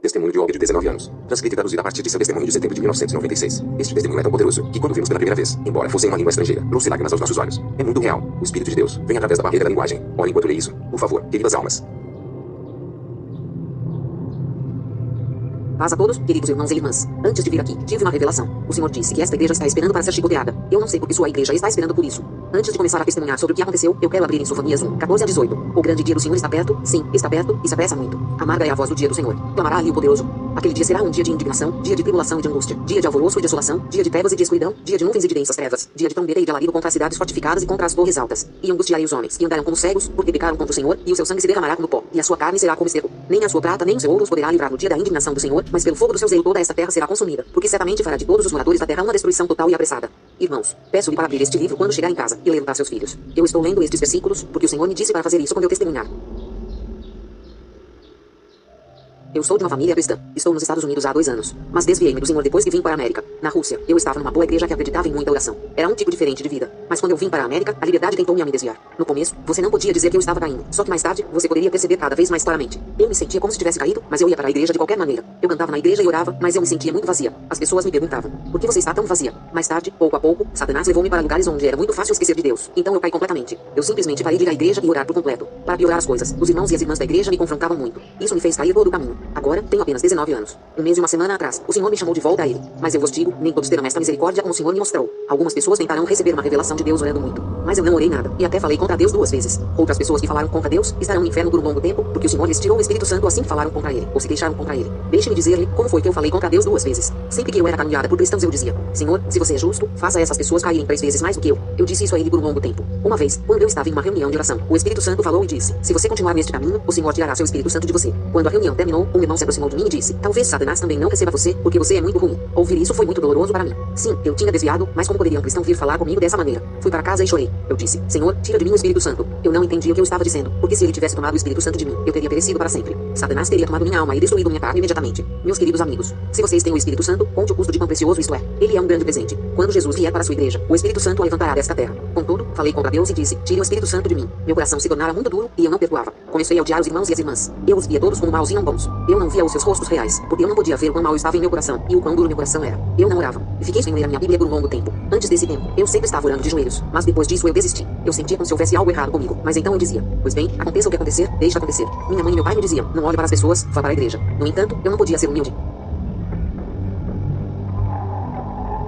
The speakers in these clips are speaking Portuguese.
testemunho de Olga de 19 anos. Transcrito e traduzido a partir de seu testemunho de setembro de 1996. Este testemunho é tão poderoso que quando vimos pela primeira vez, embora fosse em uma língua estrangeira, trouxe lágrimas aos nossos olhos. É muito real. O Espírito de Deus vem através da barreira da linguagem. Ore enquanto lê isso. Por favor, queridas almas. Paz a todos, queridos irmãos e irmãs. Antes de vir aqui, tive uma revelação. O Senhor disse que esta igreja está esperando para ser chicoteada. Eu não sei porque sua igreja está esperando por isso. Antes de começar a testemunhar sobre o que aconteceu, eu quero abrir em Sofonias 1, 14 a 18. O grande dia do Senhor está perto, sim, está perto, e se apressa muito. Amarga é a voz do dia do Senhor. Clamará ali o poderoso. Aquele dia será um dia de indignação, dia de tribulação e de angústia, dia de alvoroço e desolação, dia de trevas e de escuridão, dia de nuvens e de densas trevas, dia de trombeta e de alarido contra as cidades fortificadas e contra as torres altas. E angustiarei os homens, que andaram como cegos, porque pecaram contra o Senhor, e o seu sangue se derramará como pó, e a sua carne será como esterco. Nem a sua prata, nem o seu ouro os poderá livrar no dia da indignação do Senhor, mas pelo fogo do seu zelo toda esta terra será consumida, porque certamente fará de todos os moradores da terra uma destruição total e apressada. Irmãos, peço-lhe para abrir este livro quando chegar em casa, e lê-lo para seus filhos. Eu estou lendo estes versículos, porque o Senhor me disse para fazer isso quando eu testemunhar. Eu sou de uma família cristã. Estou nos Estados Unidos há 2 anos. Mas desviei-me do Senhor depois que vim para a América. Na Rússia, eu estava numa boa igreja que acreditava em muita oração. Era um tipo diferente de vida. Mas quando eu vim para a América, a liberdade tentou-me a me desviar. No começo, você não podia dizer que eu estava caindo. Só que mais tarde, você poderia perceber cada vez mais claramente. Eu me sentia como se tivesse caído, mas eu ia para a igreja de qualquer maneira. Eu cantava na igreja e orava, mas eu me sentia muito vazia. As pessoas me perguntavam, por que você está tão vazia? Mais tarde, pouco a pouco, Satanás levou-me para lugares onde era muito fácil esquecer de Deus. Então eu caí completamente. Eu simplesmente parei de ir à igreja e orar por completo. Para piorar as coisas, os irmãos e as irmãs da igreja me confrontavam muito. Isso me fez cair todo o caminho. Agora, tenho apenas 19 anos. 1 mês e 1 semana atrás, o Senhor me chamou de volta a Ele. Mas eu vos digo, nem todos terão esta misericórdia como o Senhor me mostrou. Algumas pessoas tentarão receber uma revelação de Deus orando muito. Mas eu não orei nada, e até falei contra Deus 2 vezes. Outras pessoas que falaram contra Deus estarão no inferno por um longo tempo, porque o Senhor lhes tirou o Espírito Santo assim que falaram contra Ele, ou se queixaram contra Ele. Deixe-me dizer-lhe como foi que eu falei contra Deus 2 vezes. Sempre que eu era caluniada por cristãos eu dizia, Senhor, se você é justo, faça essas pessoas caírem 3 vezes mais do que eu. Eu disse isso a Ele por um longo tempo. Uma vez, quando eu estava em uma reunião de oração, o Espírito Santo falou e disse, se você continuar neste caminho, o Senhor tirará seu Espírito Santo de você. Quando a reunião terminou, um irmão se aproximou de mim e disse, talvez Satanás também não receba você, porque você é muito ruim. Ouvir isso foi muito doloroso para mim. Sim, eu tinha desviado, mas como poderia um cristão vir falar comigo dessa maneira? Fui para casa e chorei. Eu disse, Senhor, tira de mim o Espírito Santo. Eu não entendi o que eu estava dizendo, porque se ele tivesse tomado o Espírito Santo de mim, eu teria perecido para sempre. Satanás teria tomado minha alma e destruído minha carne imediatamente. Meus queridos amigos, se vocês têm o Espírito Santo, conte o custo de quão precioso isto é. Ele é um grande presente. Quando Jesus vier para a sua igreja, o Espírito Santo a levantará desta terra. Contudo, falei contra Deus e disse, tire o Espírito Santo de mim. Meu coração se tornara muito duro e eu não perdoava. Comecei a odiar os irmãos e as irmãs. Eu os via todos como maus e não bons. Eu não via os seus rostos reais, porque eu não podia ver o quão mal estava em meu coração e o quão duro meu coração era. Eu não orava. E fiquei sem ler a minha Bíblia por um longo tempo. Antes desse tempo, eu sempre estava orando de joelhos, mas depois disso eu desisti. Eu sentia como se houvesse algo errado comigo, mas então eu dizia, pois bem, aconteça o que acontecer, deixa acontecer. Minha mãe e meu pai me diziam, não olhe para as pessoas, vá para a igreja. No entanto, eu não podia ser humilde.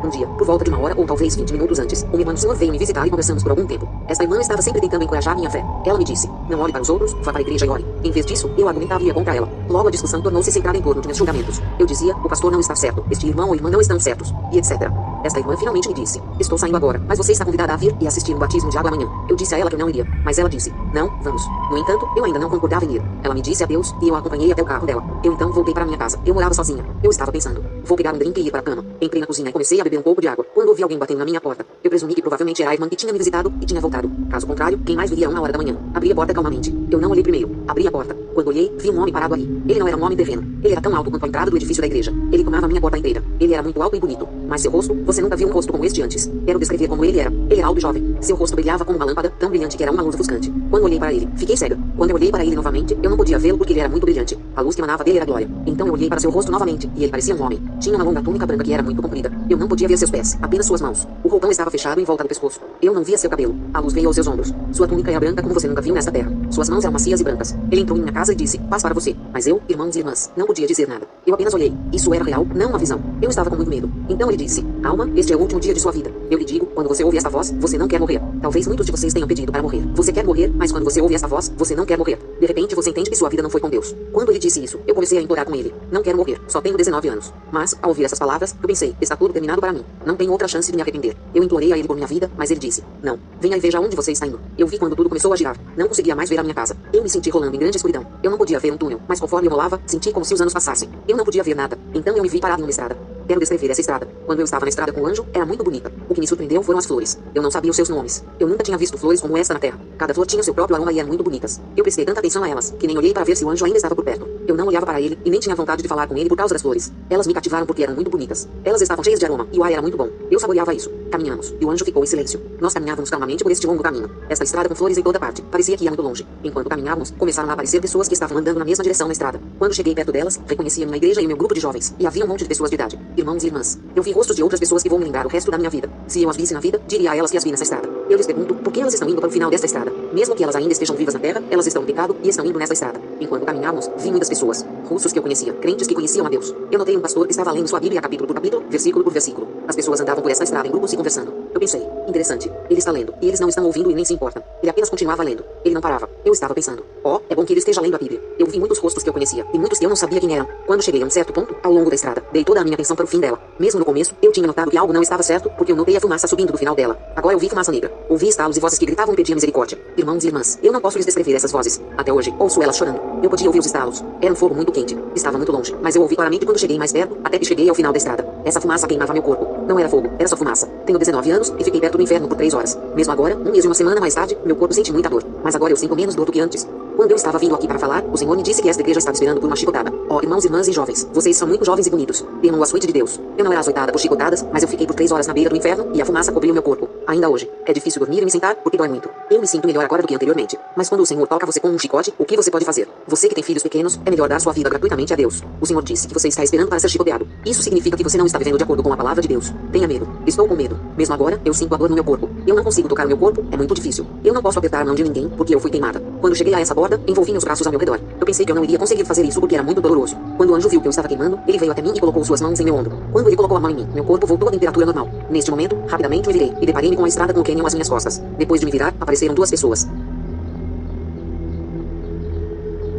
Um dia, por volta de 1 hora ou talvez 20 minutos antes, uma irmã do Senhor veio me visitar e conversamos por algum tempo. Esta irmã estava sempre tentando encorajar minha fé. Ela me disse, não olhe para os outros, vá para a igreja e ore. Em vez disso, eu argumentava e ia contra ela. Logo a discussão tornou-se centrada em torno de meus julgamentos. Eu dizia, o pastor não está certo, este irmão ou irmã não estão certos, e etc. Esta irmã finalmente me disse, estou saindo agora, mas você está convidada a vir e assistir o batismo de água amanhã. Eu disse a ela que eu não iria, mas ela disse, não, vamos. No entanto, eu ainda não concordava em ir. Ela me disse adeus e eu a acompanhei até o carro dela. Eu então voltei para minha casa. Eu morava sozinha. Eu estava pensando, vou pegar um drink e ir para a cama. Entrei na cozinha e comecei a beber um pouco de água, quando ouvi alguém batendo na minha porta. Eu presumi que provavelmente era a irmã que tinha me visitado e tinha voltado. Caso contrário, quem mais viria a 1 hora da manhã? Abri a porta calmamente. Eu não olhei primeiro. Abri a porta. Quando olhei, vi um homem parado ali. Ele não era um homem terreno. Ele era tão alto quanto a entrada do edifício da igreja. Ele tomava a minha porta inteira. Ele era muito alto e bonito. Mas seu rosto, você nunca viu um rosto como este antes. Quero descrever como ele era. Ele era alto e jovem. Seu rosto brilhava como uma lâmpada, tão brilhante que era uma luz ofuscante. Quando olhei para ele, fiquei cega. Quando eu olhei para ele novamente, eu não podia vê-lo porque ele era muito brilhante. A luz que emanava dele era glória. Então eu olhei para seu rosto novamente, e ele parecia um homem. Tinha uma longa túnica branca que era muito comprida. Eu não podia ver seus pés, apenas suas mãos. O roupão estava fechado em volta do pescoço. Eu não via seu cabelo. A luz veio aos seus ombros. Sua túnica era branca como você nunca viu nesta terra. Suas mãos eram macias e brancas. Ele entrou em minha casa e disse, paz para você. Mas eu, irmãos e irmãs, não podia dizer nada. Eu apenas olhei. Isso era real, não uma visão. Eu estava com muito medo. Então ele disse, Alma, este é o último dia de sua vida. Eu lhe digo, quando você ouve esta voz, você não quer morrer. Talvez muitos de vocês tenham pedido para morrer. Você quer morrer, mas quando você ouve esta voz, você não quer morrer. De repente você entende que sua vida não foi com Deus. Quando ele disse isso, eu comecei a implorar com ele. Não quero morrer, só tenho 19 anos. Mas, ao ouvir essas palavras, eu pensei, está tudo terminado para mim. Não tenho outra chance de me arrepender. Eu implorei a ele por minha vida, mas ele disse, não. Venha e veja onde você está indo. Eu vi quando tudo começou a girar. Não conseguia mais ver a minha casa. Eu me senti rolando em grande escuridão. Eu não podia ver um túnel, mas conforme eu rolava, senti como se os anos passassem. Eu não podia ver nada. Então eu me vi parado em uma estrada. Quero descrever essa estrada. Quando eu estava na estrada com o anjo, era muito bonita. O que me surpreendeu foram as flores. Eu não sabia os seus nomes. Eu nunca tinha visto flores como esta na terra. Cada flor tinha seu próprio aroma e eram muito bonitas. Eu prestei tanta atenção a elas, que nem olhei para ver se o anjo ainda estava por perto. Eu não olhava para ele, e nem tinha vontade de falar com ele por causa das flores. Elas me cativaram porque eram muito bonitas. Elas estavam cheias de aroma, e o ar era muito bom. Eu saboreava isso. Caminhamos, e o anjo ficou em silêncio. Nós caminhávamos calmamente por este longo caminho. Esta estrada com flores em toda parte. Parecia que ia muito longe. Enquanto caminhávamos, começaram a aparecer pessoas que estavam andando na mesma direção na estrada. Quando cheguei perto delas, reconheci a minha igreja e meu grupo de jovens. E havia um monte de pessoas de idade. Irmãos e irmãs. Eu vi rostos de outras pessoas que vou me lembrar o resto da minha vida. Se eu as visse na vida, diria a elas que as vi nessa estrada. Eu lhes pergunto, por que elas estão indo para o final desta estrada? Mesmo que elas ainda estejam vivas na terra, elas estão em pecado e estão indo nessa estrada. Enquanto caminhávamos, vi muitas pessoas. Russos que eu conhecia, crentes que conheciam a Deus. Eu notei um pastor que estava lendo sua Bíblia capítulo por capítulo, versículo por versículo. As pessoas andavam por essa estrada em grupos e conversando. Eu pensei, interessante, ele está lendo, e eles não estão ouvindo e nem se importam. Ele apenas continuava lendo. Ele não parava. Eu estava pensando, é bom que ele esteja lendo a Bíblia. Eu vi muitos rostos que eu conhecia, e muitos que eu não sabia quem eram. Quando cheguei a um certo ponto, ao longo da estrada, dei toda a minha atenção para o fim dela. Mesmo no começo, eu tinha notado que algo não estava certo, porque eu notei a fumaça subindo do final dela. Agora eu vi fumaça negra. Ouvi estalos e vozes que gritavam e pediam misericórdia. Irmãos e irmãs, eu não posso lhes descrever essas vozes. Até hoje, ouço elas chorando. Eu podia ouvir os estalos. Era um fogo muito quente. Estava muito longe, mas eu ouvi claramente quando cheguei mais perto, até que cheguei ao final da estrada. Essa fumaça queimava meu corpo. Não era fogo, era só fumaça. Tenho 19 anos e fiquei perto do inferno por 3 horas. Mesmo agora, um mês e uma semana mais tarde, meu corpo sente muita dor. Mas agora eu sinto menos dor do que antes. Quando eu estava vindo aqui para falar, o Senhor me disse que esta igreja estava esperando por uma chicotada. Irmãos, irmãs e jovens, vocês são muito jovens e bonitos. Temam o açoite de Deus. Eu não era açoitada por chicotadas, mas eu fiquei por 3 horas na beira do inferno e a fumaça cobriu meu corpo. Ainda hoje, é difícil dormir e me sentar porque dói muito. Eu me sinto melhor agora do que anteriormente. Mas quando o Senhor toca você com um chicote, o que você pode fazer? Você que tem filhos pequenos, é melhor dar sua vida gratuitamente a Deus. O Senhor disse que você está esperando para ser chicoteado. Isso significa que você não está vivendo de acordo com a palavra de Deus. Tenha medo. Estou com medo. Mesmo agora, eu sinto a dor no meu corpo. Eu não consigo tocar o meu corpo, é muito difícil. Eu não posso apertar a mão de ninguém porque eu fui queimada. Quando cheguei a essa borda, envolvi meus braços ao meu redor. Eu pensei que eu não iria conseguir fazer isso porque era muito doloroso. Quando o anjo viu que eu estava queimando, ele veio até mim e colocou suas mãos em meu ombro. Quando ele colocou a mão em mim, meu corpo voltou à temperatura normal. Neste momento, rapidamente me virei e deparei-me com a estrada com o cânion às minhas costas. Depois de me virar, apareceram 2 pessoas.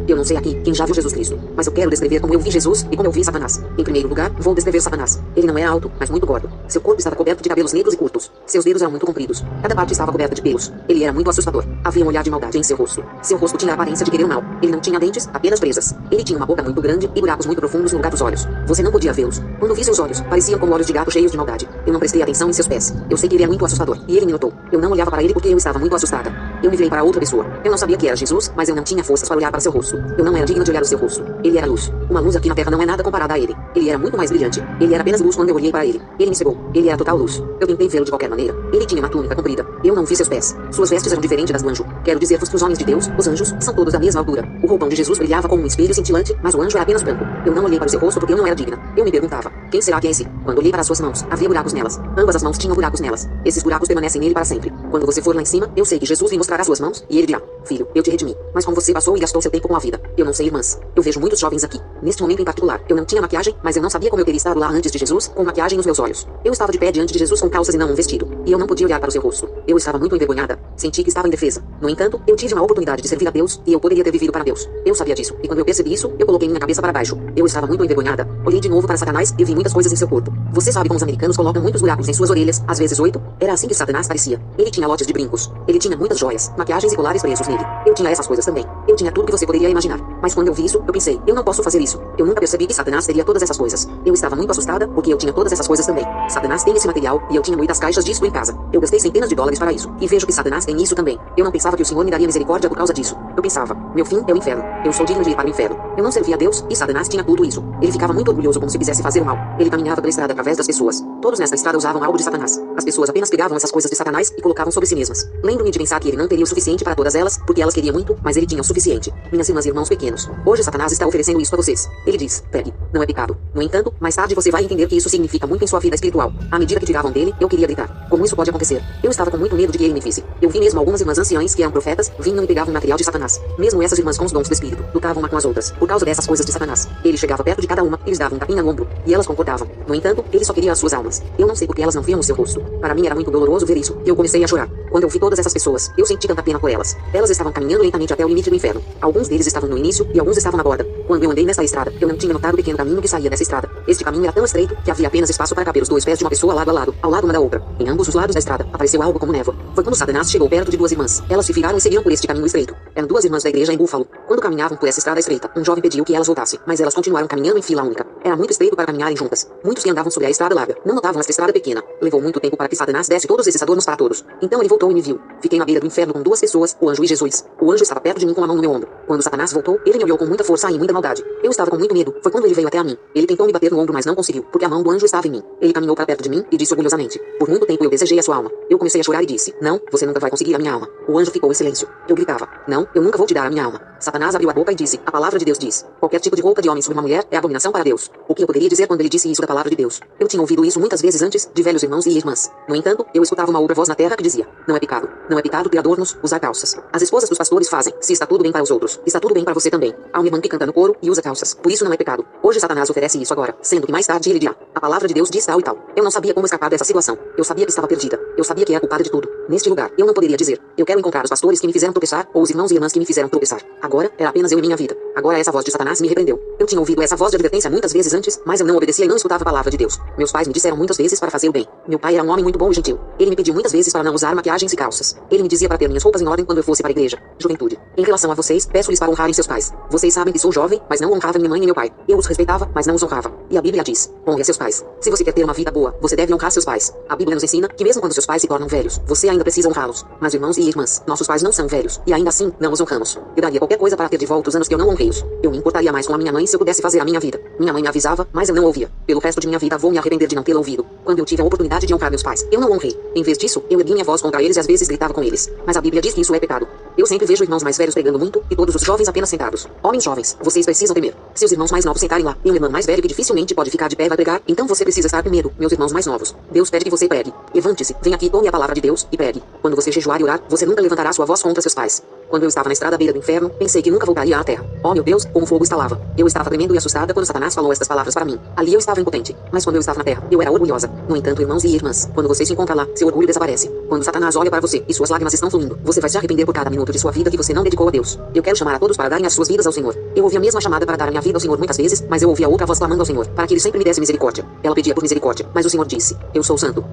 Eu não sei aqui quem já viu Jesus Cristo, mas eu quero descrever como eu vi Jesus e como eu vi Satanás. Em primeiro lugar, vou descrever Satanás. Ele não era alto, mas muito gordo. Seu corpo estava coberto de cabelos negros e curtos. Seus dedos eram muito compridos. Cada parte estava coberta de pelos. Ele era muito assustador. Havia um olhar de maldade em seu rosto. Seu rosto tinha a aparência de querer o mal. Ele não tinha dentes, apenas presas. Ele tinha uma boca muito grande e buracos muito profundos no lugar dos olhos. Você não podia vê-los. Quando vi seus olhos, pareciam como olhos de gato cheios de maldade. Eu não prestei atenção em seus pés. Eu sei que ele é muito assustador, e ele me notou. Eu não olhava para ele porque eu estava muito assustada. Eu me virei para outra pessoa. Eu não sabia que era Jesus, mas eu não tinha forças para olhar para seu rosto. Eu não era digna de olhar o seu rosto. Ele era luz. Uma luz aqui na terra não é nada comparada a ele. Ele era muito mais brilhante. Ele era apenas luz quando eu olhei para ele. Ele me cegou. Ele era total luz. Eu tentei vê-lo de qualquer maneira. Ele tinha uma túnica comprida. Eu não vi seus pés. Suas vestes eram diferentes das do anjo. Quero dizer-vos que os homens de Deus, os anjos, são todos da mesma altura. O roupão de Jesus brilhava como um espelho cintilante, mas o anjo era apenas branco. Eu não olhei para o seu rosto porque eu não era digna. Eu me perguntava, quem será que é esse? Quando olhei para as suas mãos, havia buracos nelas. Ambas as mãos tinham buracos nelas. Esses buracos permanecem nele para sempre. Quando você for lá em cima, eu sei que Jesus lhe mostrará suas mãos e ele dirá, filho, eu te redimi. Mas como você passou e gastou seu tempo com a vida? Eu não sei, irmãs. Eu vejo muitos jovens aqui. Neste momento em particular, eu não tinha maquiagem, mas eu não sabia como eu teria estado lá antes de Jesus, com maquiagem nos meus olhos. Eu estava de pé diante de Jesus com calças e não um vestido. E eu não podia olhar para o seu rosto. Eu estava muito envergonhada. Senti que estava indefesa. No entanto, eu tive uma oportunidade de servir a Deus e eu poderia ter vivido para Deus. Eu sabia disso. E quando eu percebi isso, eu coloquei minha cabeça para baixo. Eu estava muito envergonhada. Olhei de novo para Satanás e vi muitas coisas em seu corpo. Você sabe como os americanos colocam muitos buracos em suas orelhas, às vezes 8? Era assim que Satanás parecia. Ele tinha lotes de brincos. Ele tinha muitas joias, maquiagens e colares presos nele. Eu tinha essas coisas também. Eu tinha tudo que você poderia imaginar. Mas quando eu vi isso, eu pensei, eu não posso fazer isso. Eu nunca percebi que Satanás teria todas essas coisas. Eu estava muito assustada porque eu tinha todas essas coisas também. Satanás tem esse material e eu tinha muitas caixas disso em casa. Eu gastei centenas de dólares para isso. E vejo que Satanás tem isso também. Eu não pensava que o Senhor me daria misericórdia por causa disso. Eu pensava, meu fim é o inferno. Eu sou digno de ir para o inferno. Eu não servia a Deus e Satanás tinha tudo isso. Ele ficava muito orgulhoso como se quisesse fazer o mal. Ele caminhava pela estrada através das pessoas. Todos nessa estrada usavam algo de Satanás. As pessoas apenas pegavam essas coisas de Satanás e colocavam sobre si mesmas. Lembro-me de pensar que ele não teria o suficiente para todas elas, porque elas queriam muito, mas ele tinha o suficiente. Minhas irmãs e irmãos pequenos. Hoje Satanás está oferecendo isso a vocês. Ele diz, pegue. Não é pecado. No entanto, mais tarde você vai entender que isso significa muito em sua vida espiritual. À medida que tiravam dele, eu queria gritar. Como isso pode acontecer? Eu estava com muito medo de que ele me visse. Eu vi mesmo algumas irmãs anciãs que eram profetas, vinham e pegavam material de Satanás. Mesmo essas irmãs com os dons do Espírito, lutavam uma com as outras, por causa dessas coisas de Satanás. Ele chegava perto de cada uma e lhes dava um tapinha no ombro, e elas concordavam. No entanto, ele só queria as suas almas. Eu não sei porque elas não viam o seu rosto. Para mim era muito doloroso ver isso, e eu comecei a chorar. Quando eu vi todas essas pessoas, eu senti tanta pena por elas. Elas estavam caminhando lentamente até o limite do inferno. Alguns deles estavam no início e alguns estavam na borda. Quando eu andei nessa estrada, eu não tinha notado o pequeno caminho que saía dessa estrada. Este caminho era tão estreito que havia apenas espaço para caber os 2 pés de uma pessoa lado a lado, ao lado uma da outra. Em ambos os lados da estrada, apareceu algo como névoa. Foi quando Satanás chegou perto de 2 irmãs. Elas se viraram e seguiram por este caminho estreito. Eram 2 irmãs da igreja em Buffalo. Quando caminhavam por essa estrada estreita, um jovem pediu que elas voltassem, mas elas continuaram caminhando em fila única. Era muito estreito para caminharem juntas. Muitos que andavam sobre a estrada larga não notavam esta estrada pequena. Levou muito tempo para que Satanás desse todos esses adornos para todos. Então ele voltou e me viu. Fiquei na beira do inferno com 2 pessoas, o anjo e Jesus. O anjo estava perto de mim com a mão no meu ombro. Quando Satanás voltou, ele me olhou com muita força e muita da maldade. Eu estava com muito medo. Foi quando ele veio até a mim. Ele tentou me bater no ombro, mas não conseguiu, porque a mão do anjo estava em mim. Ele caminhou para perto de mim e disse orgulhosamente: por muito tempo eu desejei a sua alma. Eu comecei a chorar e disse: não, você nunca vai conseguir a minha alma. O anjo ficou em silêncio. Eu gritava: não, eu nunca vou te dar a minha alma. Satanás abriu a boca e disse: a palavra de Deus diz: qualquer tipo de roupa de homem sobre uma mulher é abominação para Deus. O que eu poderia dizer quando ele disse isso da palavra de Deus? Eu tinha ouvido isso muitas vezes antes, de velhos irmãos e irmãs. No entanto, eu escutava uma outra voz na terra que dizia: não é pecado. Não é pecado ter adornos, usar calças. As esposas dos pastores fazem. Se está tudo bem para os outros, está tudo bem para você também. Há uma irmã que canta no coro e usa calças. Por isso não é pecado. Hoje Satanás oferece isso agora, sendo que mais tarde ele dirá: a palavra de Deus diz tal e tal. Eu não sabia como escapar dessa situação. Eu sabia que estava perdida. Eu sabia que era culpada de tudo. Neste lugar, eu não poderia dizer: eu quero encontrar os pastores que me fizeram tropeçar, ou os irmãos e irmãs que me fizeram tropeçar. Agora, era apenas eu e minha vida. Agora essa voz de Satanás me repreendeu. Eu tinha ouvido essa voz de advertência muitas vezes antes, mas eu não obedecia e não escutava a palavra de Deus. Meus pais me disseram muitas vezes para fazer o bem. Meu pai era um homem muito bom e gentil. Ele me pediu muitas vezes para não usar maquiagens e calças. Ele me dizia para ter minhas roupas em ordem quando eu fosse para a igreja. Juventude. Em relação a vocês, peço-lhes para honrarem seus pais. Vocês sabem que sou jovem, mas não honrava minha mãe e meu pai. Eu os respeitava, mas não os honrava. E a Bíblia diz: honre seus pais. Se você quer ter uma vida boa, você deve honrar seus pais. A Bíblia nos ensina que mesmo quando seus pais se tornam velhos, você ainda precisa honrá-los. Mas irmãos e irmãs, nossos pais não são velhos, e ainda assim, não os honramos. Eu daria qualquer coisa para ter de volta os anos que eu não honrei-os. Eu me importaria mais com a minha mãe se eu pudesse fazer a minha vida. Minha mãe me avisava, mas eu não ouvia. Pelo resto de minha vida vou me arrepender de não tê-la ouvido. Quando eu tive a oportunidade de honrar meus pais, eu não honrei. Em vez disso, eu ergui minha voz contra eles e às vezes gritava com eles. Mas a Bíblia diz que isso é pecado. Eu sempre vejo irmãos mais velhos pregando muito, e todos os jovens apenas sentados. Homens jovens, vocês precisam temer. Se os irmãos mais novos sentarem lá, e um irmão mais velho que dificilmente pode ficar de pé vai pregar, então você precisa estar com medo, meus irmãos mais novos. Deus pede que você pregue. Levante-se, venha aqui, tome a palavra de Deus, e pregue. Quando você jejuar e orar, você nunca levantará sua voz contra seus pais. Quando eu estava na estrada à beira do inferno, pensei que nunca voltaria à terra. Oh meu Deus, como o fogo estalava. Eu estava tremendo e assustada quando Satanás falou estas palavras para mim. Ali eu estava impotente, mas quando eu estava na terra, eu era orgulhosa. No entanto, irmãos e irmãs, quando você se encontra lá, seu orgulho desaparece. Quando Satanás olha para você e suas lágrimas estão fluindo, você vai se arrepender por cada minuto de sua vida que você não dedicou a Deus. Eu quero chamar a todos para darem as suas vidas ao Senhor. Eu ouvi a mesma chamada para dar a minha vida ao Senhor muitas vezes, mas eu ouvi a outra voz clamando ao Senhor, para que ele sempre me desse misericórdia. Ela pedia por misericórdia, mas o Senhor disse: eu sou santo.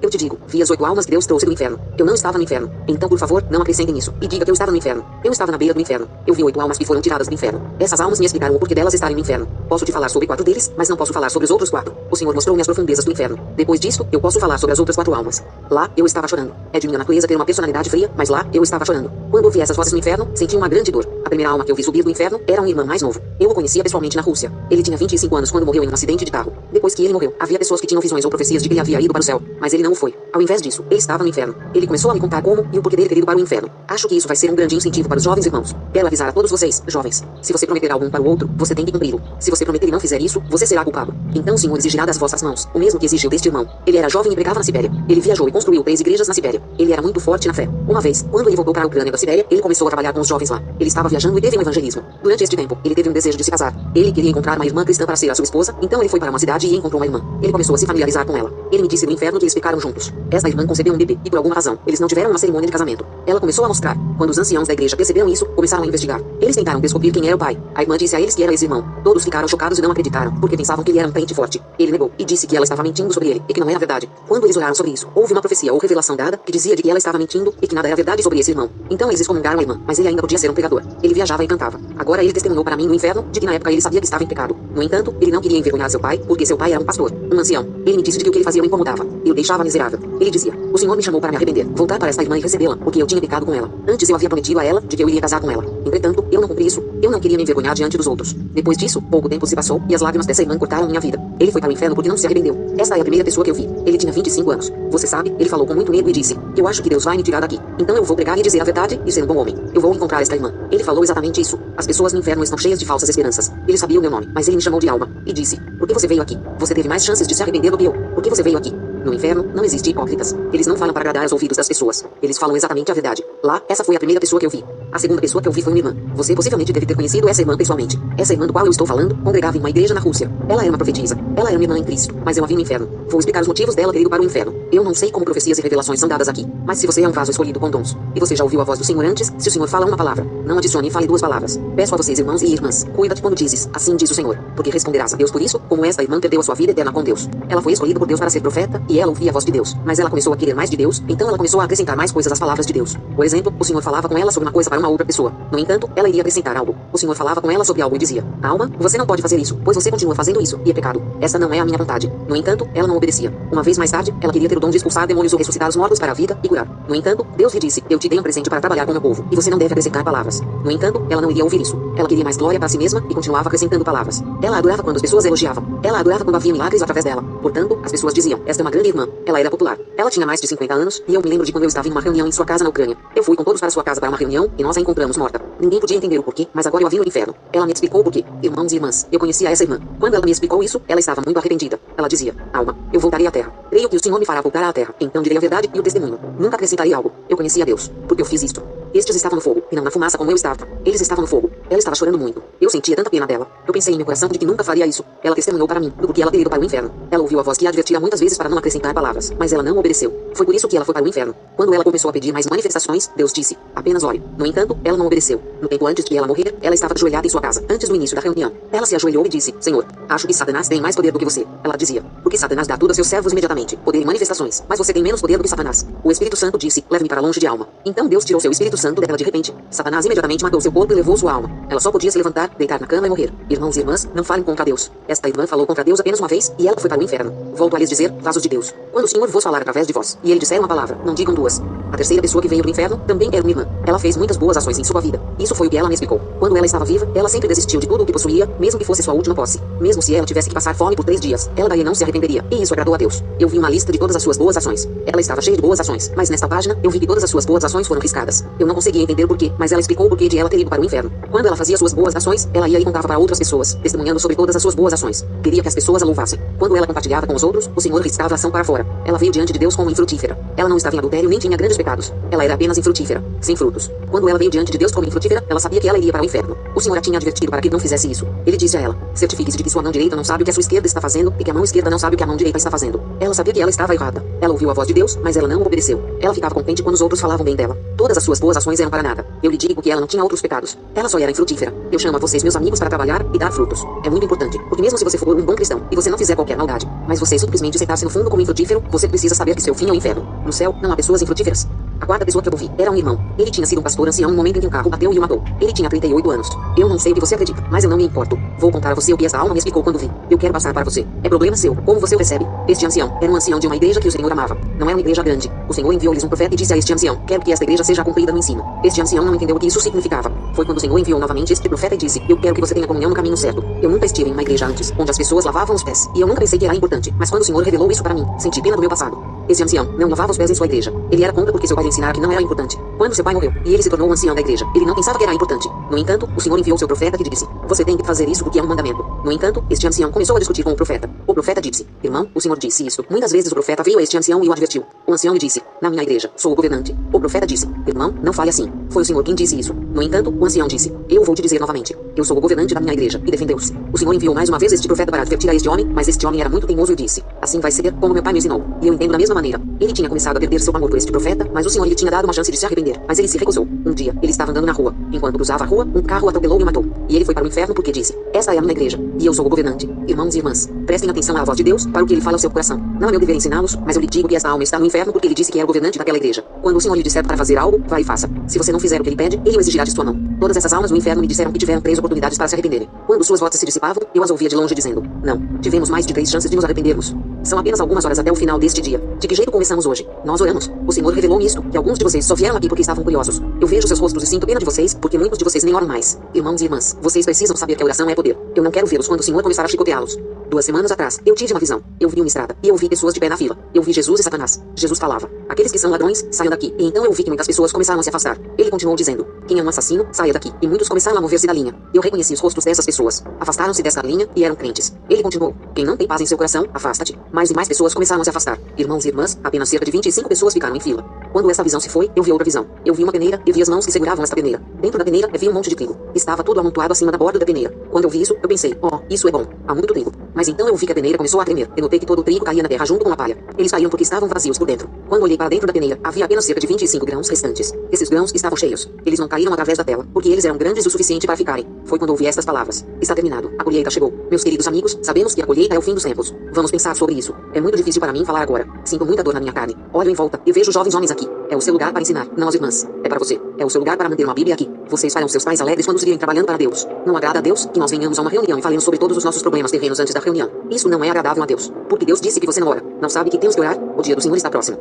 Eu te digo, vi as 8 almas que Deus trouxe do inferno. Eu não estava no inferno. Então, por favor, não acrescentem nisso. E diga que eu estava no inferno. Eu estava na beira do inferno. Eu vi 8 almas que foram tiradas do inferno. Essas almas me explicaram o porquê delas estarem no inferno. Posso te falar sobre 4 deles, mas não posso falar sobre os outros 4. O Senhor mostrou-me as profundezas do inferno. Depois disso, eu posso falar sobre as outras 4 almas. Lá, eu estava chorando. É de minha natureza ter uma personalidade fria, mas lá, eu estava chorando. Quando ouvi essas vozes no inferno, senti uma grande dor. A primeira alma que eu vi subir do inferno era um irmão mais novo. Eu o conhecia pessoalmente na Rússia. Ele tinha 25 anos quando morreu em um acidente de carro. Depois que ele morreu, havia pessoas que tinham visões ou profecias de que ele havia ido para o céu, mas ele não o foi. Ao invés disso, ele estava no inferno. Ele começou a me contar como e o porquê dele ter ido para o inferno. Acho que isso vai ser um grande incentivo para os jovens irmãos. Quero avisar a todos vocês, jovens. Se você prometer algo um para o outro, você tem que cumpri-lo. Se você prometer e não fizer isso, você será culpado. Então o Senhor exigirá das vossas mãos o mesmo que exigiu deste irmão. Ele era jovem e pregava na Sibéria. Ele viajou e construiu 3 igrejas na Sibéria. Ele era muito forte na fé. Uma vez, quando ele voltou para a Ucrânia da Sibéria, ele começou a trabalhar com os jovens lá. Ele estava viajando e teve um evangelismo. Durante este tempo, ele teve um desejo de se casar. Ele queria encontrar uma irmã cristã para ser a sua esposa, então ele foi para uma cidade e encontrou uma irmã. Ele começou a se familiarizar com ela. Ele me disse no inferno que eles ficaram juntos. Esta irmã concebeu um bebê e por alguma razão, eles não tiveram uma cerimônia de casamento. Ela começou a mostrar. Quando os anciãos da igreja perceberam isso, começaram a investigar. Eles tentaram descobrir quem era o pai. A irmã disse a eles que era esse irmão. Todos ficaram chocados e não acreditaram, porque pensavam que ele era um crente forte. Ele negou e disse que ela estava mentindo sobre ele e que não era verdade. Quando eles oraram sobre isso, houve uma profecia ou revelação dada que dizia de que ela estava mentindo e que nada era verdade sobre esse irmão. Então eles excomungaram a irmã, mas ele ainda podia ser um pregador. Ele viajava e cantava. Agora ele testemunhou para mim no inferno de que na época ele sabia que estava em pecado. No entanto, ele não queria envergonhar seu pai, porque seu pai era um pastor, um ancião. Ele me disse de que o que ele fazia o incomodava e o deixava miserável. Ele dizia: o Senhor me chamou para me arrepender, voltar para esta irmã e recebê-la, porque eu tinha pecado com ela. Antes eu havia prometido a ela de que eu iria casar com ela. Entretanto, eu não cumpri isso. Eu não queria me envergonhar diante dos outros. Depois disso, pouco tempo se passou e as lágrimas dessa irmã cortaram minha vida. Ele foi para o inferno porque não se arrependeu. Esta é a primeira pessoa que eu vi. Ele tinha 25 anos. Você sabe, ele falou com muito medo e disse: eu acho que Deus vai me tirar daqui. Então eu vou pregar e dizer a verdade e ser um bom homem. Eu vou encontrar esta irmã. Ele falou exatamente isso. As pessoas no inferno estão cheias de falsas esperanças. Ele sabia o meu nome, mas ele me chamou de Alma e disse: por que você veio aqui? Você teve mais chances de se arrepender do que eu. Por que você veio aqui? No inferno, não existe hipócritas. Eles não falam para agradar aos ouvidos das pessoas. Eles falam exatamente a verdade. Lá, essa foi a primeira pessoa que eu vi. A segunda pessoa que eu vi foi uma irmã. Você possivelmente deve ter conhecido essa irmã pessoalmente. Essa irmã do qual eu estou falando, congregava em uma igreja na Rússia. Ela era uma profetisa. Ela era uma irmã em Cristo, mas eu a vi no inferno. Vou explicar os motivos dela ter ido para o inferno. Eu não sei como profecias e revelações são dadas aqui, mas se você é um vaso escolhido com dons, e você já ouviu a voz do Senhor antes, se o Senhor fala uma palavra, não adicione e fale 2 palavras. Peço a vocês, irmãos e irmãs, cuida-te quando dizes: assim diz o Senhor, porque responderás a Deus por isso, como esta irmã perdeu a sua vida eterna com Deus. Ela foi escolhida por Deus para ser profeta, e ela ouvia a voz de Deus, mas ela começou a querer mais de Deus, então ela começou a acrescentar mais coisas às palavras de Deus. Por exemplo, o Senhor falava com ela sobre uma coisa para uma outra pessoa. No entanto, ela iria acrescentar algo. O Senhor falava com ela sobre algo e dizia: Alma, você não pode fazer isso, pois você continua fazendo isso, e é pecado. Essa não é a minha vontade. No entanto, ela não obedecia. Uma vez mais tarde, ela queria ter o dom de expulsar demônios ou ressuscitar os mortos para a vida e curar. No entanto, Deus lhe disse: Eu te dei um presente para trabalhar com o meu povo, e você não deve acrescentar palavras. No entanto, ela não iria ouvir isso. Ela queria mais glória para si mesma e continuava acrescentando palavras. Ela adorava quando as pessoas elogiavam. Ela adorava quando havia milagres através dela. Portanto, as pessoas diziam: Esta é uma grande irmã. Ela era popular. Ela tinha mais de 50 anos, e eu me lembro de quando eu estava em uma reunião em sua casa na Ucrânia. Eu fui com todos para sua casa para uma reunião, e nós a encontramos morta. Ninguém podia entender o porquê, mas agora eu a vi no inferno. Ela me explicou o porquê. Irmãos e irmãs, eu conhecia essa irmã. Quando ela me explicou isso, ela estava muito arrependida. Ela dizia: Alma, eu voltarei à terra. Creio que o Senhor me fará voltar à terra. Então direi a verdade e o testemunho. Nunca acrescentarei algo. Eu conhecia Deus, porque eu fiz isto. Estes estavam no fogo, e não na fumaça como eu estava. Eles estavam no fogo. Ela estava chorando muito. Eu sentia tanta pena dela. Eu pensei em meu coração de que nunca faria isso. Ela testemunhou para mim do porquê ela teria ido para o inferno. Ela ouviu a voz que a advertira muitas vezes para não acrescentar palavras, mas ela não obedeceu. Foi por isso que ela foi para o inferno. Quando ela começou a pedir mais manifestações, Deus disse: Apenas ore. No entanto, ela não obedeceu. No tempo antes de ela morrer, ela estava ajoelhada em sua casa, antes do início da reunião. Ela se ajoelhou e disse: Senhor, acho que Satanás tem mais poder do que você. Ela dizia: Porque Satanás dá tudo a seus servos imediatamente, poder e manifestações, mas você tem menos poder do que Satanás. O Espírito Santo disse: Leve-me para longe de alma. Então Deus tirou seu Espírito Santo dela de repente. Satanás imediatamente matou seu corpo e levou sua alma. Ela só podia se levantar, deitar na cama e morrer. Irmãos e irmãs, não falem contra Deus. Esta irmã falou contra Deus apenas uma vez e ela foi para o inferno. Volto a lhes dizer: vasos de Deus. Quando o Senhor vos falar através de vós, e ele disser uma palavra, não digam duas. A terceira pessoa que veio do inferno também era uma irmã. Ela fez muitas boas ações em sua vida. Isso foi o que ela me explicou. Quando ela estava viva, ela sempre desistiu de tudo o que possuía, mesmo que fosse sua última posse. Mesmo se ela tivesse que passar fome por 3 dias, ela daí não se arrependeria. E isso agradou a Deus. Eu vi uma lista de todas as suas boas ações. Ela estava cheia de boas ações, mas nesta página eu vi que todas as suas boas ações foram riscadas. Eu não conseguia entender por quê, mas ela explicou o porquê de ela ter ido para o inferno. Quando ela fazia suas boas ações, ela ia e contava para outras pessoas, testemunhando sobre todas as suas boas ações. Queria que as pessoas a louvassem. Quando ela compartilhava com os outros, o Senhor riscava a ação para fora. Ela veio diante de Deus como infrutífera. Ela não estava em adultério nem tinha grandes pecados. Ela era apenas infrutífera, sem frutos. Quando ela veio diante de Deus como infrutífera, ela sabia que ela iria para o inferno. O Senhor a tinha advertido para que não fizesse isso. Ele disse a ela: certifique-se de que sua mão direita não sabe o que a sua esquerda está fazendo e que a mão esquerda não sabe o que a mão direita está fazendo. Ela sabia que ela estava errada. Ela ouviu a voz de Deus, mas ela não obedeceu. Ela ficava contente quando os outros falavam bem dela. Todas as suas boas ações eram para nada. Eu lhe digo que ela não tinha outros pecados. Ela só era infrutífera. Eu chamo a vocês, meus amigos, para trabalhar e dar frutos. É muito importante, porque mesmo se você for um bom cristão e você não fizer qualquer maldade, mas você simplesmente sentar-se no fundo como infrutífero, você precisa saber que seu fim é o inferno. No céu, não há pessoas infrutíferas. A quarta pessoa que eu ouvi era um irmão. Ele tinha sido um pastor ancião no momento em que um carro bateu e o matou. Ele tinha 38 anos. Eu não sei o que você acredita, mas eu não me importo. Vou contar a você o que esta alma me explicou quando vi. Eu quero passar para você. É problema seu, como você o recebe. Este ancião era um ancião de uma igreja que o Senhor amava. Não é uma igreja grande. O Senhor enviou-lhes um profeta e disse a este ancião: quero que esta igreja seja cumprida no ensino. Este ancião não entendeu o que isso significava. Foi quando o Senhor enviou novamente este profeta e disse: eu quero que você tenha comunhão no caminho certo. Eu nunca estive em uma igreja antes, onde as pessoas lavavam os pés. E eu nunca pensei que era importante. Mas quando o Senhor revelou isso para mim, senti pena do meu passado. Este ancião não lavava os pés em sua igreja. Ele era contra porque seu pai lhe ensinara que não era importante. Quando seu pai morreu e ele se tornou o ancião da igreja, ele não pensava que era importante. No entanto, o Senhor enviou seu profeta que disse: você tem que fazer isso porque é um mandamento. No entanto, este ancião começou a discutir com o profeta. O profeta disse: irmão, o Senhor disse isso. Muitas vezes o profeta veio a este ancião e o advertiu. O ancião lhe disse: na minha igreja, sou o governante. O profeta disse: irmão, não fale assim. Foi o Senhor quem disse isso. No entanto, o ancião disse: eu vou te dizer novamente. Eu sou o governante da minha igreja. E defendeu-se. O Senhor enviou mais uma vez este profeta para advertir a este homem, mas este homem era muito teimoso e disse: assim vai ser como meu pai me ensinou. E eu entendo da mesma maneira. Ele tinha começado a perder seu amor por este profeta, mas o Senhor lhe tinha dado uma chance de se arrepender. Mas ele se recusou. Um dia, ele estava andando na rua. Enquanto cruzava a rua, um carro atropelou e o matou. E ele foi para o inferno porque disse: esta é a minha igreja, e eu sou o governante. Irmãos e irmãs, prestem atenção à voz de Deus para o que ele fala ao seu coração. Não é meu dever ensiná-los, mas eu lhe digo que esta alma está no inferno porque ele disse que era o governante daquela igreja. Quando o Senhor lhe disser para fazer algo, vá e faça. Se você não fizer o que ele pede, ele o exigirá de sua mão. Todas essas almas no inferno me disseram que tiveram 3 oportunidades para se arrependerem. Quando suas vozes se dissipavam, eu as ouvia de longe dizendo: não, tivemos mais de 3 chances de nos arrependermos. São apenas algumas horas até o final deste dia. De que jeito começamos hoje? Nós oramos. O Senhor revelou-me isto, que alguns de vocês só vieram aqui porque estavam curiosos. Eu vejo seus rostos e sinto pena de vocês, porque muitos de vocês nem oram mais. Irmãos e irmãs, vocês precisam saber que a oração é poder. Eu não quero vê-los quando o Senhor começar a chicoteá-los. 2 semanas atrás, eu tive uma visão. Eu vi uma estrada, e eu vi pessoas de pé na fila. Eu vi Jesus e Satanás. Jesus falava: aqueles que são ladrões, saiam daqui. E então eu vi que muitas pessoas começaram a se afastar. Ele continuou dizendo: quem é um assassino, saia daqui. E muitos começaram a mover-se da linha. Eu reconheci os rostos dessas pessoas. Afastaram-se dessa linha e eram crentes. Ele continuou: quem não tem paz em seu coração, afasta-te. Mais e mais pessoas começaram a se afastar. Irmãos e irmãs, apenas cerca de 25 pessoas ficaram em fila. Quando essa visão se foi, eu vi outra visão. Eu vi uma peneira e vi as mãos que seguravam esta peneira. Dentro da peneira havia um monte de trigo. Estava tudo amontoado acima da borda da peneira. Quando eu vi isso, eu pensei: oh, isso é bom. Há muito trigo. Mas então eu vi que a peneira começou a tremer. Eu notei que todo o trigo caía na terra junto com a palha. Eles caíam porque estavam vazios por dentro. Quando olhei para dentro da peneira, havia apenas cerca de 25 grãos restantes. Esses grãos estavam cheios. Eles não caíram através da tela, porque eles eram grandes o suficiente para ficarem. Foi quando ouvi estas palavras: está terminado. A colheita chegou. Meus queridos amigos, sabemos que a colheita é o fim dos tempos. Vamos pensar sobre isso. É muito difícil para mim falar agora. Sinto muita dor na minha carne. Olho em volta e vejo jovens homens aqui aqui. É o seu lugar para ensinar, não as irmãs. É para você. É o seu lugar para manter uma Bíblia aqui. Vocês farão seus pais alegres quando seguirem trabalhando para Deus. Não agrada a Deus que nós venhamos a uma reunião e falemos sobre todos os nossos problemas terrenos antes da reunião. Isso não é agradável a Deus. Porque Deus disse que você não ora. Não sabe que temos que orar? O dia do Senhor está próximo.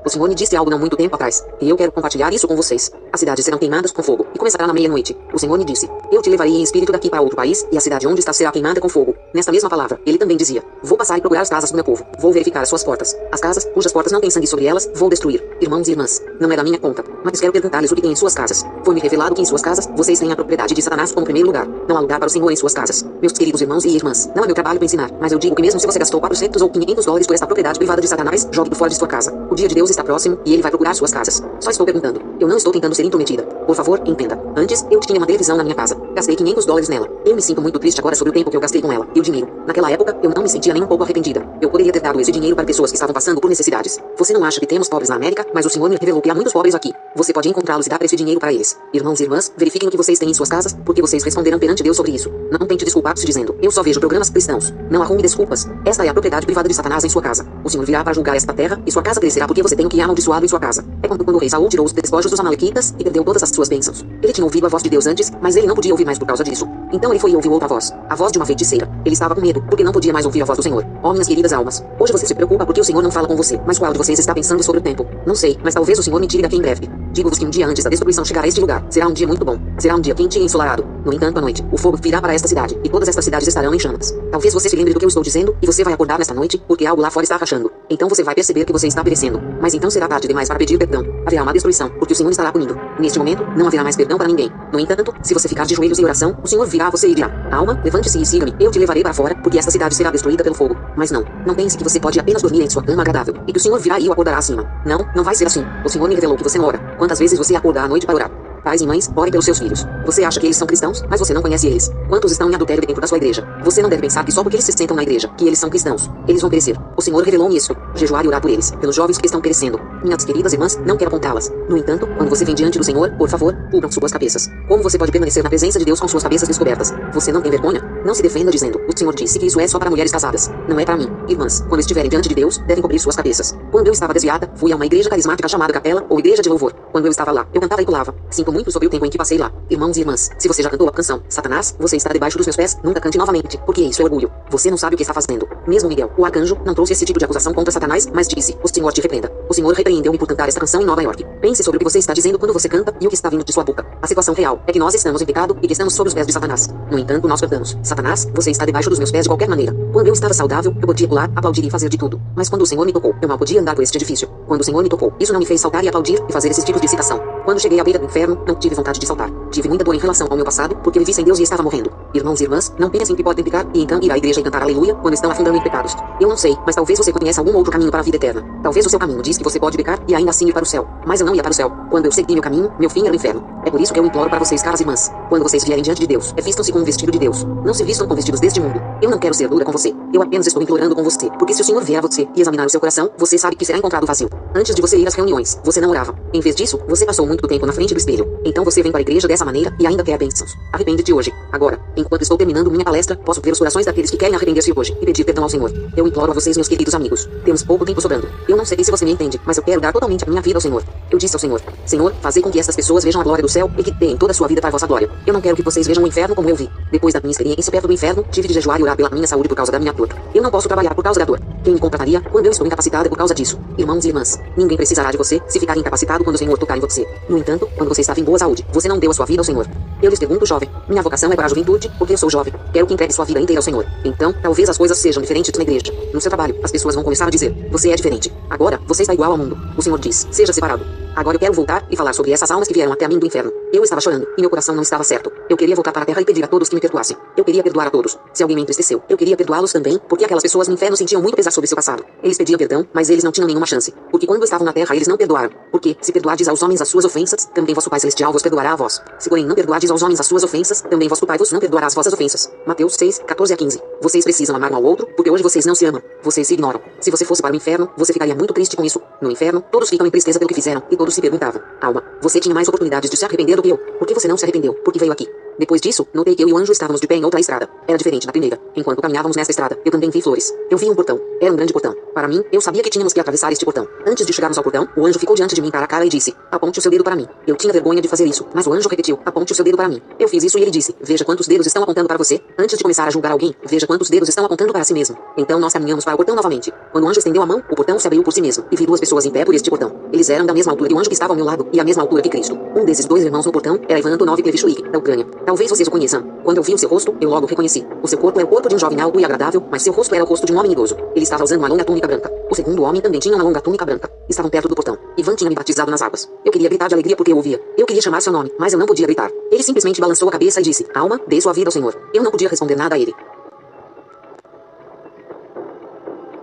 O Senhor me disse algo não muito tempo atrás, e eu quero compartilhar isso com vocês. As cidades serão queimadas com fogo, e começará na meia-noite. O Senhor me disse, eu te levarei em espírito daqui para outro país, e a cidade onde está será queimada com fogo. Nesta mesma palavra, ele também dizia, vou passar e procurar as casas do meu povo. Vou verificar as suas portas. As casas, cujas portas não têm sangue sobre elas, vou destruir. Irmãos e irmãs, não é da minha conta, mas quero perguntar-lhes o que tem em suas casas. Foi-me revelado que em suas casas, vocês têm a propriedade de Satanás como primeiro lugar. Não há lugar para o Senhor em suas casas. Meus queridos irmãos e irmãs, não é meu trabalho para ensinar, mas eu digo que mesmo se você gastou 400 ou 500 dólares por esta propriedade privada de Satanás, jogue-o fora de sua casa. O dia de Deus está próximo, e ele vai procurar suas casas. Só estou perguntando. Eu não estou tentando ser intrometida. Por favor, entenda. Antes, eu tinha uma televisão na minha casa. Gastei 500 dólares nela. Eu me sinto muito triste agora sobre o tempo que eu gastei com ela. E o dinheiro. Naquela época, eu não me sentia nem um pouco arrependida. Eu poderia ter dado esse dinheiro para pessoas que estavam passando por necessidades. Você não acha que temos pobres na América, mas o Senhor me revelou que há muitos pobres aqui. Você pode encontrá-los e dar esse dinheiro para eles. Irmãos e irmãs, verifiquem o que vocês têm em suas casas, porque vocês responderão perante Deus sobre isso. Não tente desculpar-se dizendo, eu só vejo programas cristãos. Não arrume desculpas. Esta é a propriedade privada de Satanás em sua casa. O Senhor virá para julgar esta terra, e sua casa crescerá porque você tem o que é amaldiçoado em sua casa. É quando o rei Saul tirou os despojos dos amalequitas e perdeu todas as suas bênçãos. Ele tinha ouvido a voz de Deus antes, mas ele não podia ouvir mais por causa disso. Então ele foi e ouviu outra voz, a voz de uma feiticeira. Ele estava com medo, porque não podia mais ouvir a voz do Senhor. Ó minhas queridas almas, hoje você se preocupa porque o Senhor não fala com você, mas qual de vocês está pensando sobre o tempo? Não sei, mas talvez o Senhor me tire daqui em breve. Digo-vos que um dia antes da destruição chegará a este lugar. Será um dia muito bom. Será um dia quente e ensolarado. No entanto, à noite, o fogo virá para esta cidade, e todas estas cidades estarão em chamas. Talvez você se lembre do que eu estou dizendo, e você vai acordar nesta noite, porque algo lá fora está rachando. Então você vai perceber que você está perecendo. Mas então será tarde demais para pedir perdão. Haverá uma destruição, porque o Senhor estará punindo. Neste momento, não haverá mais perdão para ninguém. No entanto, se você ficar de joelhos em oração, o Senhor virá a você e dirá, alma, levante-se e siga-me. Eu te levarei para fora, porque esta cidade será destruída pelo fogo. Mas não pense que você pode apenas dormir em sua cama agradável, e que o Senhor virá e o acordará acima. Não vai ser assim. O Senhor me revelou que você não ora. Quantas vezes você acorda à noite para orar? Pais e mães, ore pelos seus filhos. Você acha que eles são cristãos, mas você não conhece eles. Quantos estão em adultério dentro da sua igreja? Você não deve pensar que só porque eles se sentam na igreja, que eles são cristãos. Eles vão perecer. O Senhor revelou-me isso. Jejuar e orar por eles, pelos jovens que estão perecendo. Minhas queridas irmãs, não quero apontá-las. No entanto, quando você vem diante do Senhor, por favor, cubram suas cabeças. Como você pode permanecer na presença de Deus com suas cabeças descobertas? Você não tem vergonha? Não se defenda dizendo, o Senhor disse que isso é só para mulheres casadas. Não é para mim. Irmãs, quando estiverem diante de Deus, devem cobrir suas cabeças. Quando eu estava desviada, fui a uma igreja carismática chamada Capela, ou Igreja de Louvor. Quando eu estava lá, eu cantava e pulava. Sinto muito sobre o tempo em que passei lá. Irmãos e irmãs, se você já cantou a canção, Satanás, você está debaixo dos meus pés, nunca cante novamente, porque isso é orgulho. Você não sabe o que está fazendo. Mesmo Miguel, o arcanjo, não trouxe esse tipo de acusação contra Satanás, mas disse, o Senhor te repreenda. O Senhor repreendeu-me por cantar esta canção em Nova York. Pense sobre o que você está dizendo quando você canta e o que está vindo de sua boca. A situação real é que nós estamos em pecado e que estamos sob os pés de Satanás. No entanto, nós cantamos, Satanás, você está debaixo dos meus pés de qualquer maneira. Quando eu estava saudável, eu podia pular, aplaudir e fazer de tudo. Mas quando o Senhor me tocou, eu mal podia andar por este edifício. Quando o Senhor me tocou, isso não me fez saltar e aplaudir e fazer esses tipos de excitação. Quando cheguei à beira do inferno, não tive vontade de saltar. Tive muita dor em relação ao meu passado, porque vivi sem Deus e estava morrendo. Irmãos e irmãs, não pensem que podem pecar e então ir à igreja e cantar aleluia quando estão afundando em pecados. Eu não sei, mas talvez você conheça algum outro caminho para a vida eterna. Talvez o seu caminho diz que você pode pecar e ainda assim ir para o céu. Mas eu não ia para o céu. Quando eu segui meu caminho, meu fim era o inferno. É por isso que eu imploro para vocês, caras irmãs. Quando vocês vierem diante de Deus, vistam-se com um vestido de Deus. Não se vistam com vestidos deste mundo. Eu não quero ser dura com você. Eu apenas estou implorando com você. Porque se o Senhor vier a você e examinar o seu coração, você sabe que será encontrado vazio. Antes de você ir às reuniões, você não orava. Em vez disso, você passou muito tempo na frente do espelho. Então você vem para a igreja dessa maneira e ainda quer bênçãos. Arrepende-te hoje. Agora, enquanto estou terminando minha palestra, posso ver os corações daqueles que querem arrepender-se hoje e pedir perdão ao Senhor. Eu imploro a vocês, meus queridos amigos. Temos pouco tempo sobrando. Eu não sei se você me entende, mas eu quero dar totalmente a minha vida ao Senhor. Eu disse ao Senhor, Senhor, fazer com que estas pessoas vejam a glória do céu e que deem toda a sua vida para a vossa glória. Eu não quero que vocês vejam o inferno como eu vi. Depois da minha experiência perto do inferno, tive de jejuar e orar pela minha saúde por causa da minha dor. Eu não posso trabalhar por causa da dor. Quem me contrataria quando eu estou incapacitada por causa disso? Irmãos e irmãs, ninguém precisará de você se ficar incapacitado quando o Senhor tocar em você. No entanto, quando você estava em boa saúde, você não deu a sua vida ao Senhor. Eu lhes pergunto, jovem, minha vocação é para a juventude, porque eu sou jovem. Quero que entregue sua vida inteira ao Senhor. Então, talvez as coisas sejam diferentes na igreja. No seu trabalho, as pessoas vão começar a dizer, você é diferente. Agora, você está igual ao mundo. O Senhor diz, seja separado. Agora eu quero voltar e falar sobre essas almas que vieram até a mim do inferno. Eu estava chorando, e meu coração não estava certo. Eu queria voltar para a terra e pedir a todos que me perdoassem. Eu queria perdoar a todos. Se alguém me entristeceu, eu queria perdoá-los também, porque aquelas pessoas no inferno sentiam muito pesar sobre seu passado. Eles pediam perdão, mas eles não tinham nenhuma chance. Porque quando estavam na terra, eles não perdoaram. Porque, se perdoardes aos homens as suas ofensas, também vosso Pai Celestial vos perdoará a vós. Se porém não perdoardes aos homens as suas ofensas, também vosso Pai vos não perdoará as vossas ofensas. Mateus 6, 14 a 15. Vocês precisam amar um ao outro, porque hoje vocês não se amam. Vocês se ignoram. Se você fosse para o inferno, você ficaria muito triste com isso. No inferno, todos ficam em tristeza pelo que fizeram, e todos se perguntavam, alma, você tinha mais oportunidades de se arrepender do que eu. Por que você não se arrependeu? Porque veio aqui. Depois disso, notei que eu e o anjo estávamos de pé em outra estrada. Era diferente da primeira. Enquanto caminhávamos nessa estrada, eu também vi flores. Eu vi um portão. Era um grande portão. Para mim, eu sabia que tínhamos que atravessar este portão. Antes de chegarmos ao portão, o anjo ficou diante de mim cara a cara e disse: aponte o seu dedo para mim. Eu tinha vergonha de fazer isso, mas o anjo repetiu: aponte o seu dedo para mim. Eu fiz isso e ele disse: veja quantos dedos estão apontando para você. Antes de começar a julgar alguém, veja quantos dedos estão apontando para si mesmo. Então nós caminhamos para o portão novamente. Quando o anjo estendeu a mão, o portão se abriu por si mesmo, e vi duas pessoas em pé por este portão. Eles eram da mesma altura que o anjo que estava ao meu lado, e a mesma altura que Cristo. Um desses dois irmãos no portão era Ivan Antonov Plevichulik, da Ucrânia. Talvez vocês o conheçam. Quando eu vi o seu rosto, eu logo o reconheci. O seu corpo era o corpo de um jovem alto e agradável, mas seu rosto era o rosto de um homem idoso. Ele estava usando uma longa túnica branca. O segundo homem também tinha uma longa túnica branca. Estavam perto do portão. Ivan tinha me batizado nas águas. Eu queria gritar de alegria porque eu ouvia. Eu queria chamar seu nome, mas eu não podia gritar. Ele simplesmente balançou a cabeça e disse: alma, dê sua vida ao Senhor. Eu não podia responder nada a ele.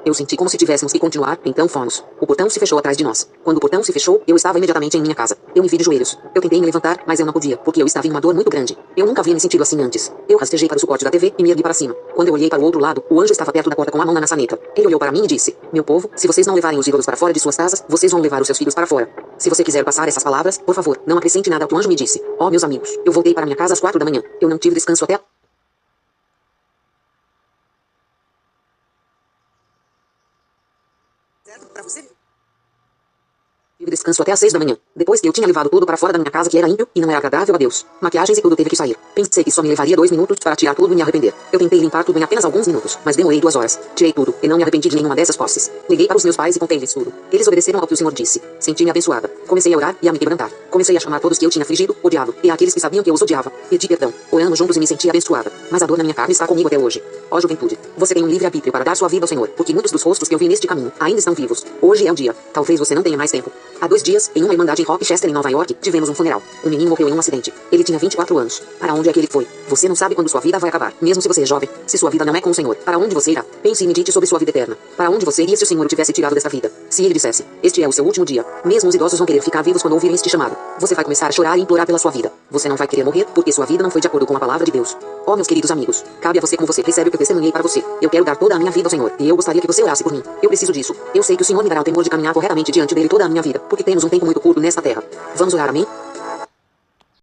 Eu senti como se tivéssemos que continuar, então fomos. O portão se fechou atrás de nós. Quando o portão se fechou, eu estava imediatamente em minha casa. Eu me vi de joelhos. Eu tentei me levantar, mas eu não podia, porque eu estava em uma dor muito grande. Eu nunca havia me sentido assim antes. Eu rastejei para o suporte da TV e me ergui para cima. Quando eu olhei para o outro lado, o anjo estava perto da porta com a mão na maçaneta. Ele olhou para mim e disse: meu povo, se vocês não levarem os ídolos para fora de suas casas, vocês vão levar os seus filhos para fora. Se você quiser passar essas palavras, por favor, não acrescente nada ao que o anjo me disse. Oh, meus amigos, eu voltei para minha casa às 4 da manhã. Eu não tive descanso até... Certo para você? Tive descanso até às 6 da manhã, depois que eu tinha levado tudo para fora da minha casa que era ímpio e não era agradável a Deus. Maquiagens e tudo teve que sair. Pensei que só me levaria 2 minutos para tirar tudo e me arrepender. Eu tentei limpar tudo em apenas alguns minutos, mas demorei 2 horas. Tirei tudo e não me arrependi de nenhuma dessas posses. Liguei para os meus pais e contei-lhes tudo. Eles obedeceram ao que o Senhor disse. Senti-me abençoada. Comecei a orar e a me quebrantar. Comecei a chamar todos que eu tinha afligido, odiado, e àqueles que sabiam que eu os odiava. Pedi perdão. Oramos juntos e me senti abençoada. Mas a dor na minha carne está comigo até hoje. Ó juventude, você tem um livre-arbítrio para dar sua vida ao Senhor, porque muitos dos rostos que eu vi neste caminho ainda estão vivos. Hoje é o dia. Talvez você não tenha mais tempo. Há 2 dias, em uma irmandade em Rochester, em Nova York, tivemos um funeral. Um menino morreu em um acidente. Ele tinha 24 anos. Para onde é que ele foi? Você não sabe quando sua vida vai acabar, mesmo se você é jovem. Se sua vida não é com o Senhor, para onde você irá? Pense e medite sobre sua vida eterna. Para onde você iria se o Senhor o tivesse tirado desta vida? Se ele dissesse: este é o seu último dia. Mesmo os idosos vão querer ficar vivos quando ouvirem este chamado. Você vai começar a chorar e implorar pela sua vida. Você não vai querer morrer porque sua vida não foi de acordo com a palavra de Deus. Oh, meus queridos amigos, cabe a você como você recebe o que eu testemunhei para você. Eu quero dar toda a minha vida ao Senhor, e eu gostaria que você orasse por mim. Eu preciso disso. Eu sei que o Senhor me dará o temor de caminhar corretamente diante dele toda a minha vida, porque temos um tempo muito curto nesta terra. Vamos orar, amém?